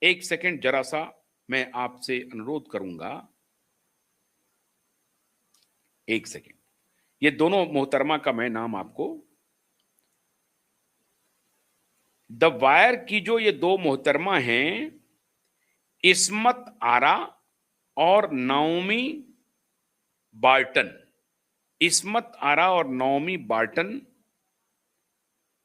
एक सेकंड जरा सा मैं आपसे अनुरोध करूंगा। एक सेकंड, ये दोनों मोहतरमा का मैं नाम आपको, द वायर की जो ये दो मोहतरमा हैं, इस्मत आरा और नाओमी बार्टन। इस्मत आरा और नाओमी बार्टन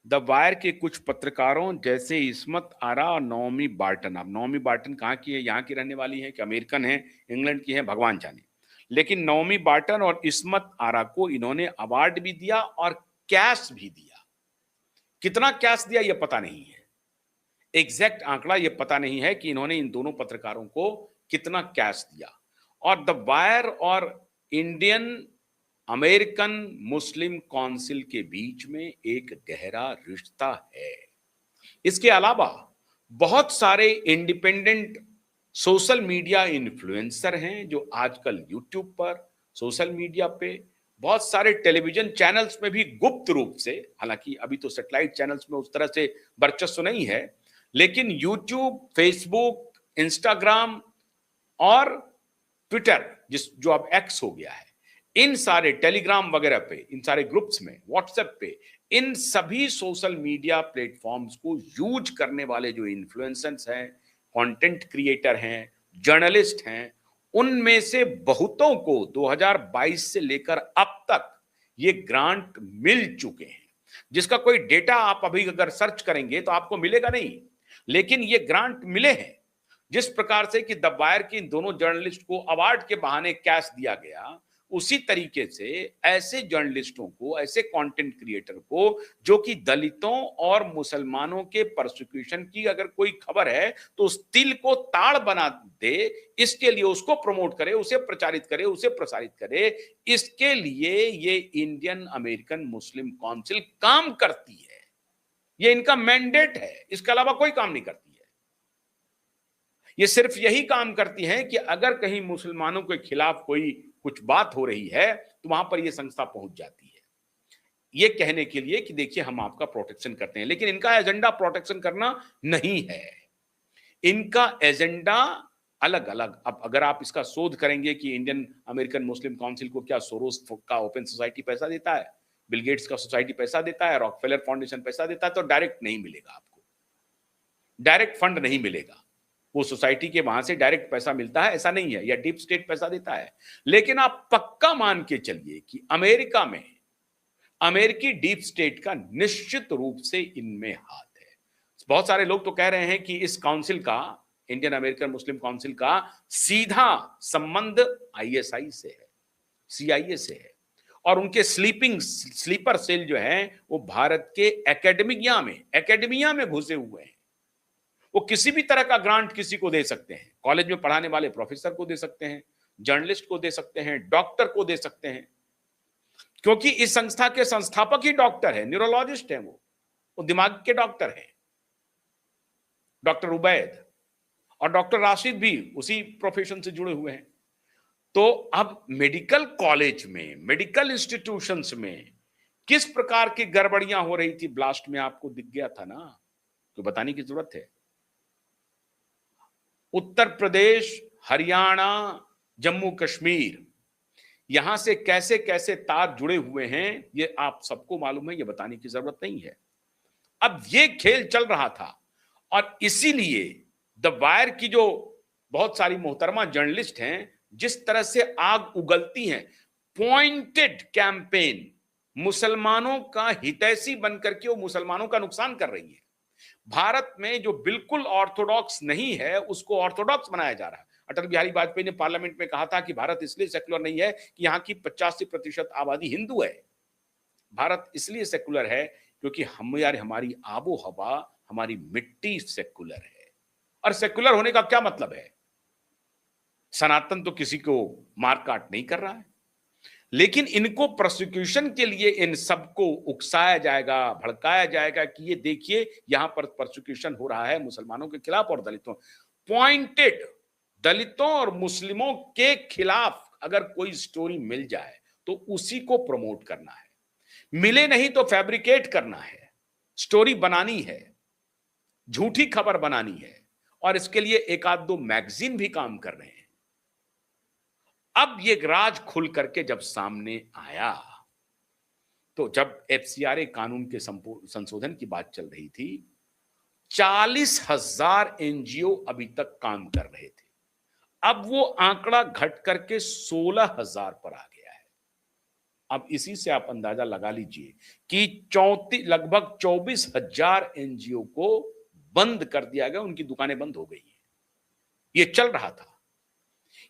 द वायर के कुछ पत्रकारों जैसे इस्मत आरा और नाओमी बार्टन। अब नाओमी बार्टन कहाँ की है, यहाँ की रहने वाली है कि अमेरिकन है, इंग्लैंड की है, भगवान जाने। लेकिन नाओमी बार्टन और इस्मत आरा को इन्होंने अवार्ड भी दिया और कैश भी दिया। कितना कैश दिया ये पता नहीं है, एग्जैक्ट आंकड़ा ये पता नहीं है कि इन्होंने इन दोनों पत्रकारों को कितना कैश दिया। और द वायर और इंडियन अमेरिकन मुस्लिम काउंसिल के बीच में एक गहरा रिश्ता है। इसके अलावा बहुत सारे इंडिपेंडेंट सोशल मीडिया इन्फ्लुएंसर हैं जो आजकल यूट्यूब पर, सोशल मीडिया पे, बहुत सारे टेलीविजन चैनल्स में भी गुप्त रूप से, हालांकि अभी तो सैटेलाइट चैनल्स में उस तरह से वर्चस्व नहीं है, लेकिन यूट्यूब, फेसबुक, इंस्टाग्राम और ट्विटर, जो अब एक्स हो गया है, इन सारे टेलीग्राम वगैरह पे, इन सारे ग्रुप्स में, व्हाट्सएप पे, इन सभी सोशल मीडिया प्लेटफॉर्म्स को यूज करने वाले जो इन्फ्लुएंसर्स हैं, कंटेंट क्रिएटर हैं, जर्नलिस्ट हैं, उनमें से बहुतों को 2022 से लेकर अब तक ये ग्रांट मिल चुके हैं, जिसका कोई डेटा आप अभी अगर सर्च करेंगे तो आपको मिलेगा नहीं, लेकिन ये ग्रांट मिले हैं। जिस प्रकार से कि द वायर के इन दोनों जर्नलिस्ट को अवार्ड के बहाने कैश दिया गया, उसी तरीके से ऐसे जर्नलिस्टों को, ऐसे कंटेंट क्रिएटर को, जो कि दलितों और मुसलमानों के परसिक्यूशन की अगर कोई खबर है तो उस तिल को ताड़ बना दे, इसके लिए उसको प्रमोट करे, उसे प्रचारित करे, उसे प्रसारित करे, इसके लिए ये इंडियन अमेरिकन मुस्लिम काउंसिल काम करती है। ये इनका मैंडेट है, इसके अलावा कोई काम नहीं करती है। ये सिर्फ यही काम करती है कि अगर कहीं मुसलमानों के खिलाफ कोई कुछ बात हो रही है तो वहां पर यह संस्था पहुंच जाती है, ये कहने के लिए कि देखिए हम आपका प्रोटेक्शन करते हैं। लेकिन इनका एजेंडा प्रोटेक्शन करना नहीं है, इनका एजेंडा अलग अलग। अब अगर आप इसका शोध करेंगे कि इंडियन अमेरिकन मुस्लिम काउंसिल को क्या सोरोस का ओपन सोसाइटी पैसा देता है, बिल गेट्स का सोसाइटी पैसा देता है, रॉकफेलर फाउंडेशन पैसा देता है, तो डायरेक्ट नहीं मिलेगा आपको, डायरेक्ट फंड नहीं मिलेगा। वो सोसाइटी के वहां से डायरेक्ट पैसा मिलता है ऐसा नहीं है, या डीप स्टेट पैसा देता है। लेकिन आप पक्का मान के चलिए कि अमेरिका में अमेरिकी डीप स्टेट का निश्चित रूप से इनमें हाथ है। बहुत सारे लोग तो कह रहे हैं कि इस काउंसिल का, इंडियन अमेरिकन मुस्लिम काउंसिल का सीधा संबंध आईएसआई से है, सीआईए से है, और उनके स्लीपर सेल जो है वो भारत के एकेडमिया में घुसे हुए हैं। वो किसी भी तरह का ग्रांट किसी को दे सकते हैं, कॉलेज में पढ़ाने वाले प्रोफेसर को दे सकते हैं, जर्नलिस्ट को दे सकते हैं, डॉक्टर को दे सकते हैं, क्योंकि इस संस्था के संस्थापक ही डॉक्टर है, न्यूरोलॉजिस्ट है, वो दिमाग के डॉक्टर हैं, डॉक्टर उबैद, और डॉक्टर राशिद भी उसी प्रोफेशन से जुड़े हुए हैं। तो अब मेडिकल कॉलेज में, मेडिकल इंस्टीट्यूशंस में किस प्रकार की गड़बड़ियां हो रही थी ब्लास्ट में, आपको दिख गया था ना, तो बताने की जरूरत है। उत्तर प्रदेश, हरियाणा, जम्मू कश्मीर, यहां से कैसे कैसे तार जुड़े हुए हैं ये आप सबको मालूम है, ये बताने की जरूरत नहीं है। अब ये खेल चल रहा था, और इसीलिए द वायर की जो बहुत सारी मोहतरमा जर्नलिस्ट हैं, जिस तरह से आग उगलती हैं, पॉइंटेड कैंपेन, मुसलमानों का हितैषी बनकर के वो मुसलमानों का नुकसान कर रही है। भारत में जो बिल्कुल ऑर्थोडॉक्स नहीं है उसको ऑर्थोडॉक्स बनाया जा रहा है। अटल बिहारी वाजपेयी ने पार्लियामेंट में कहा था कि भारत इसलिए सेकुलर नहीं है कि यहाँ की 85% आबादी हिंदू है। भारत इसलिए सेकुलर है क्योंकि हमारी आबो हवा, हमारी मिट्टी सेकुलर है। और सेकुलर होने का क्या मतलब है? सनातन तो किसी को मार काट नहीं कर रहा है, लेकिन इनको प्रोसिक्यूशन के लिए इन सबको उकसाया जाएगा, भड़काया जाएगा कि ये देखिए यहां पर प्रोसिक्यूशन हो रहा है मुसलमानों के खिलाफ और दलितों, पॉइंटेड दलितों और मुस्लिमों के खिलाफ अगर कोई स्टोरी मिल जाए तो उसी को प्रमोट करना है, मिले नहीं तो फैब्रिकेट करना है, स्टोरी बनानी है, झूठी खबर बनानी है, और इसके लिए एक आध दो मैगजीन भी काम कर रहे हैं। अब ये राज खुल करके जब सामने आया, तो जब एफसीआरए कानून के संशोधन की बात चल रही थी, 40,000 एनजीओ अभी तक काम कर रहे थे। अब वो आंकड़ा घट करके 16,000 पर आ गया है। अब इसी से आप अंदाजा लगा लीजिए कि लगभग 24,000 एनजीओ को बंद कर दिया गया, उनकी दुकानें बंद हो गई हैं। ये चल रहा था,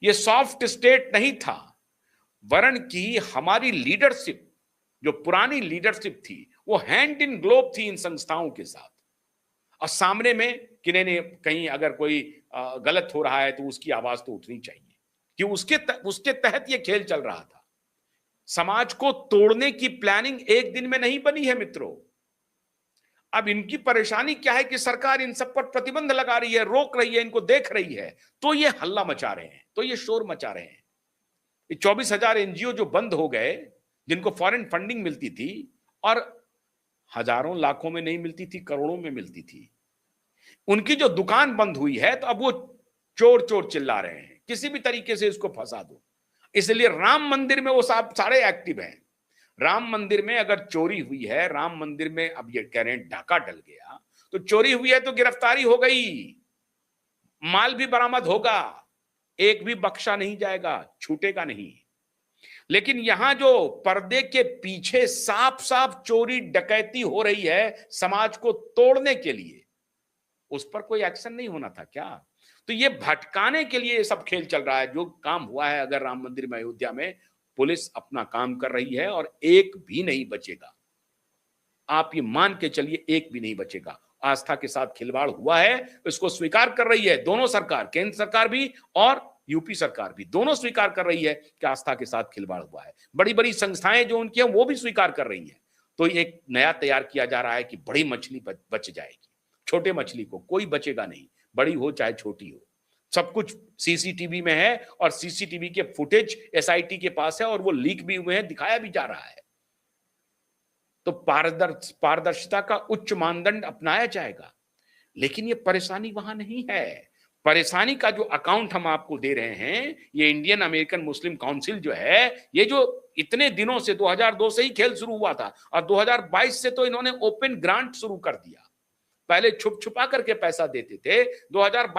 ये सॉफ्ट स्टेट नहीं था, वरन की हमारी लीडरशिप, जो पुरानी लीडरशिप थी, वो हैंड इन ग्लोव थी इन संस्थाओं के साथ। और सामने में किन्हीं ने कहीं अगर कोई गलत हो रहा है तो उसकी आवाज तो उठनी चाहिए, कि उसके तहत ये खेल चल रहा था। समाज को तोड़ने की प्लानिंग एक दिन में नहीं बनी है मित्रों। अब इनकी परेशानी क्या है कि सरकार इन सब पर प्रतिबंध लगा रही है, रोक रही है, इनको देख रही है, तो ये हल्ला मचा रहे हैं, तो ये शोर मचा रहे हैं। 24,000 एनजीओ जो बंद हो गए, जिनको फॉरेन फंडिंग मिलती थी, और हजारों लाखों में नहीं मिलती थी, करोड़ों में मिलती थी, उनकी जो दुकान बंद हुई है, तो अब वो चोर चोर चिल्ला रहे हैं, किसी भी तरीके से इसको फंसा दो। इसलिए राम मंदिर में वो सारे एक्टिव हैं। राम मंदिर में अगर चोरी हुई है, राम मंदिर में अब ये कह रहे हैं डाका डल गया, तो चोरी हुई है तो गिरफ्तारी हो गई, माल भी बरामद होगा, एक भी बख्शा नहीं जाएगा, छूटेगा नहीं। लेकिन यहां जो पर्दे के पीछे साफ साफ चोरी डकैती हो रही है समाज को तोड़ने के लिए, उस पर कोई एक्शन नहीं होना था क्या? तो ये भटकाने के लिए ये सब खेल चल रहा है। जो काम हुआ है, अगर राम मंदिर में, अयोध्या में, पुलिस अपना काम कर रही है और एक भी नहीं बचेगा। आप ये मान के चलिए, एक भी नहीं बचेगा। आस्था के साथ खिलवाड़ हुआ है, इसको स्वीकार कर रही है दोनों सरकार, केंद्र सरकार भी और यूपी सरकार भी, दोनों स्वीकार कर रही है कि आस्था के साथ खिलवाड़ हुआ है। बड़ी बड़ी संस्थाएं जो उनकी हैं वो भी स्वीकार कर रही हैं। तो एक नया तैयार किया जा रहा है कि बड़ी मछली बच जाएगी, छोटे मछली को कोई बचेगा नहीं, बड़ी हो चाहे छोटी हो। सब कुछ सीसीटीवी में है और सीसीटीवी के फुटेज एसआईटी के पास है और वो लीक भी हुए हैं, दिखाया भी जा रहा है। तो पारदर्शिता का उच्च मानदंड अपनाया जाएगा। लेकिन ये परेशानी वहां नहीं है। परेशानी का जो अकाउंट हम आपको दे रहे हैं, ये इंडियन अमेरिकन मुस्लिम काउंसिल जो है, ये जो इतने दिनों से 2002 से ही खेल शुरू हुआ था और 2022 से तो इन्होंने ओपन ग्रांट शुरू कर दिया। पहले छुप छुपा करके पैसा देते थे, 2022